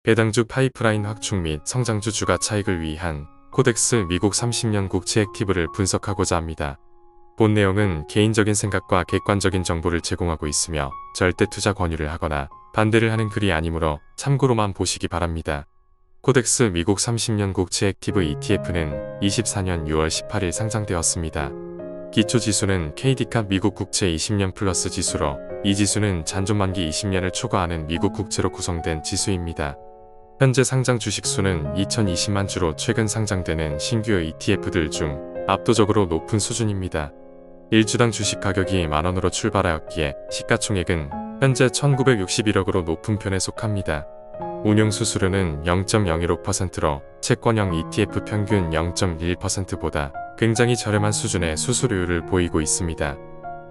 배당주 파이프라인 확충 및 성장주 주가 차익을 위한 코덱스 미국 30년 국채 액티브를 분석하고자 합니다. 본 내용은 개인적인 생각과 객관적인 정보를 제공하고 있으며 절대 투자 권유를 하거나 반대를 하는 글이 아니므로 참고로만 보시기 바랍니다. 코덱스 미국 30년 국채 액티브 ETF는 24년 6월 18일 상장되었습니다. 기초지수는 KD캅 미국 국채 20년 플러스 지수로 이 지수는 잔존만기 20년을 초과하는 미국 국채로 구성된 지수입니다. 현재 상장 주식수는 2020만 주로 최근 상장되는 신규 ETF들 중 압도적으로 높은 수준입니다. 1주당 주식 가격이 만원으로 출발하였기에 시가총액은 현재 1961억으로 높은 편에 속합니다. 운용 수수료는 0.015%로 채권형 ETF 평균 0.1%보다 굉장히 저렴한 수준의 수수료율을 보이고 있습니다.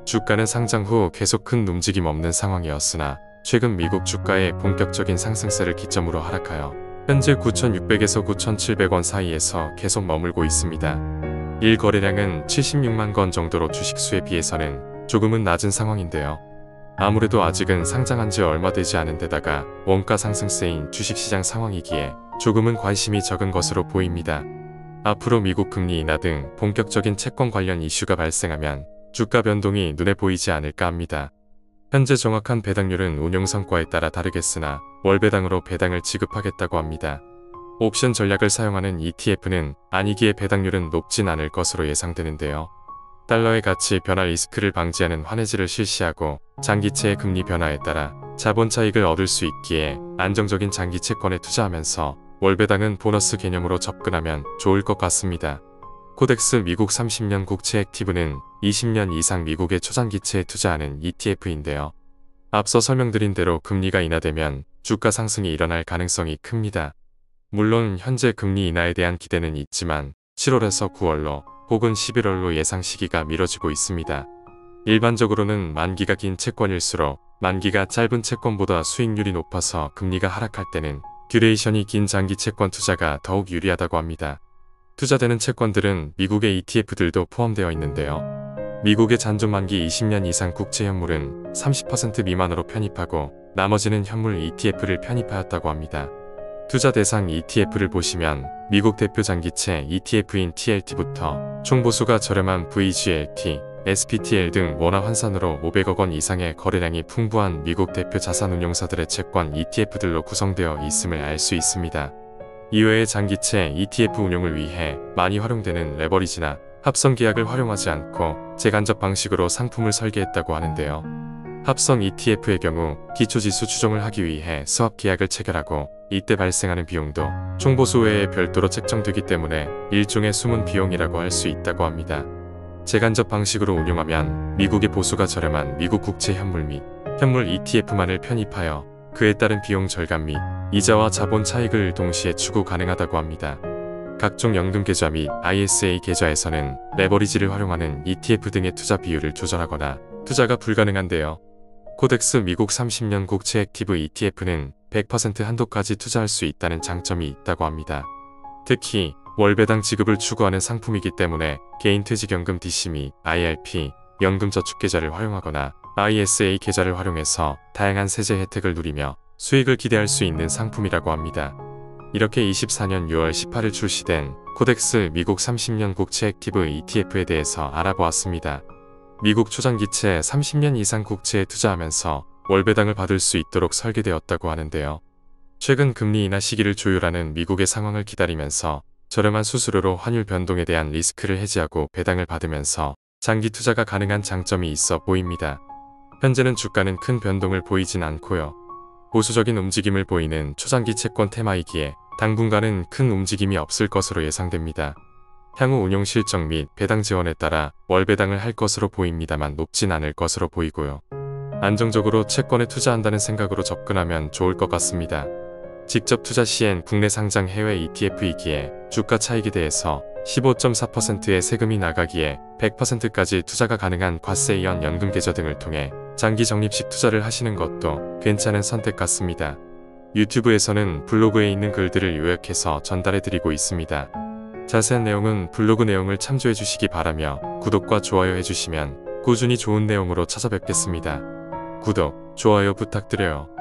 주가는 상장 후 계속 큰 움직임 없는 상황이었으나 최근 미국 주가의 본격적인 상승세를 기점으로 하락하여 현재 9,600에서 9,700원 사이에서 계속 머물고 있습니다. 1거래량은 76만 건 정도로 주식수에 비해서는 조금은 낮은 상황인데요. 아무래도 아직은 상장한 지 얼마 되지 않은 데다가 원가 상승세인 주식시장 상황이기에 조금은 관심이 적은 것으로 보입니다. 앞으로 미국 금리 인하 등 본격적인 채권 관련 이슈가 발생하면 주가 변동이 눈에 보이지 않을까 합니다. 현재 정확한 배당률은 운용 성과에 따라 다르겠으나 월 배당으로 배당을 지급하겠다고 합니다. 옵션 전략을 사용하는 ETF는 아니기에 배당률은 높진 않을 것으로 예상되는데요. 달러의 가치 변화 리스크를 방지하는 환해지를 실시하고 장기채의 금리 변화에 따라 자본 차익을 얻을 수 있기에 안정적인 장기 채권에 투자하면서 월배당은 보너스 개념으로 접근하면 좋을 것 같습니다. 코덱스 미국 30년 국채 액티브는 20년 이상 미국의 초장기채에 투자하는 ETF인데요. 앞서 설명드린 대로 금리가 인하되면 주가 상승이 일어날 가능성이 큽니다. 물론 현재 금리 인하에 대한 기대는 있지만 7월에서 9월로 혹은 11월로 예상 시기가 미뤄지고 있습니다. 일반적으로는 만기가 긴 채권일수록 만기가 짧은 채권보다 수익률이 높아서 금리가 하락할 때는 듀레이션이 긴 장기 채권 투자가 더욱 유리하다고 합니다. 투자되는 채권들은 미국의 ETF들도 포함되어 있는데요. 미국의 잔존만기 20년 이상 국채 현물은 30% 미만으로 편입하고 나머지는 현물 ETF를 편입하였다고 합니다. 투자 대상 ETF를 보시면 미국 대표 장기채 ETF인 TLT부터 총보수가 저렴한 VGLT, SPTL 등 원화 환산으로 500억 원 이상의 거래량이 풍부한 미국 대표 자산운용사들의 채권 ETF들로 구성되어 있음을 알 수 있습니다. 이외에 장기채 ETF 운용을 위해 많이 활용되는 레버리지나 합성 계약을 활용하지 않고 재간접 방식으로 상품을 설계했다고 하는데요. 합성 ETF의 경우 기초지수 추종을 하기 위해 스왑 계약을 체결하고 이때 발생하는 비용도 총보수 외에 별도로 책정되기 때문에 일종의 숨은 비용이라고 할 수 있다고 합니다. 재간접 방식으로 운용하면 미국의 보수가 저렴한 미국 국채 현물 및 현물 ETF만을 편입하여 그에 따른 비용 절감 및 이자와 자본 차익을 동시에 추구 가능하다고 합니다. 각종 연금 계좌 및 ISA 계좌에서는 레버리지를 활용하는 ETF 등의 투자 비율을 조절하거나 투자가 불가능한데요. 코덱스 미국 30년 국채 액티브 ETF는 100% 한도까지 투자할 수 있다는 장점이 있다고 합니다. 특히 월배당 지급을 추구하는 상품이기 때문에 개인퇴직연금 DC 및 IRP, 연금저축계좌를 활용하거나 ISA 계좌를 활용해서 다양한 세제 혜택을 누리며 수익을 기대할 수 있는 상품이라고 합니다. 이렇게 24년 6월 18일 출시된 코덱스 미국 30년 국채 액티브 ETF에 대해서 알아보았습니다. 미국 초장기채 30년 이상 국채에 투자하면서 월배당을 받을 수 있도록 설계되었다고 하는데요. 최근 금리 인하 시기를 조율하는 미국의 상황을 기다리면서 저렴한 수수료로 환율 변동에 대한 리스크를 해지하고 배당을 받으면서 장기 투자가 가능한 장점이 있어 보입니다. 현재는 주가는 큰 변동을 보이진 않고요. 보수적인 움직임을 보이는 초장기 채권 테마이기에 당분간은 큰 움직임이 없을 것으로 예상됩니다. 향후 운용 실적 및 배당 지원에 따라 월배당을 할 것으로 보입니다만 높진 않을 것으로 보이고요. 안정적으로 채권에 투자한다는 생각으로 접근하면 좋을 것 같습니다. 직접 투자 시엔 국내 상장 해외 ETF이기에 주가 차익에 대해서 15.4%의 세금이 나가기에 100%까지 투자가 가능한 과세이연 연금 계좌 등을 통해 장기 적립식 투자를 하시는 것도 괜찮은 선택 같습니다. 유튜브에서는 블로그에 있는 글들을 요약해서 전달해드리고 있습니다. 자세한 내용은 블로그 내용을 참조해 주시기 바라며 구독과 좋아요 해주시면 꾸준히 좋은 내용으로 찾아뵙겠습니다. 구독, 좋아요 부탁드려요.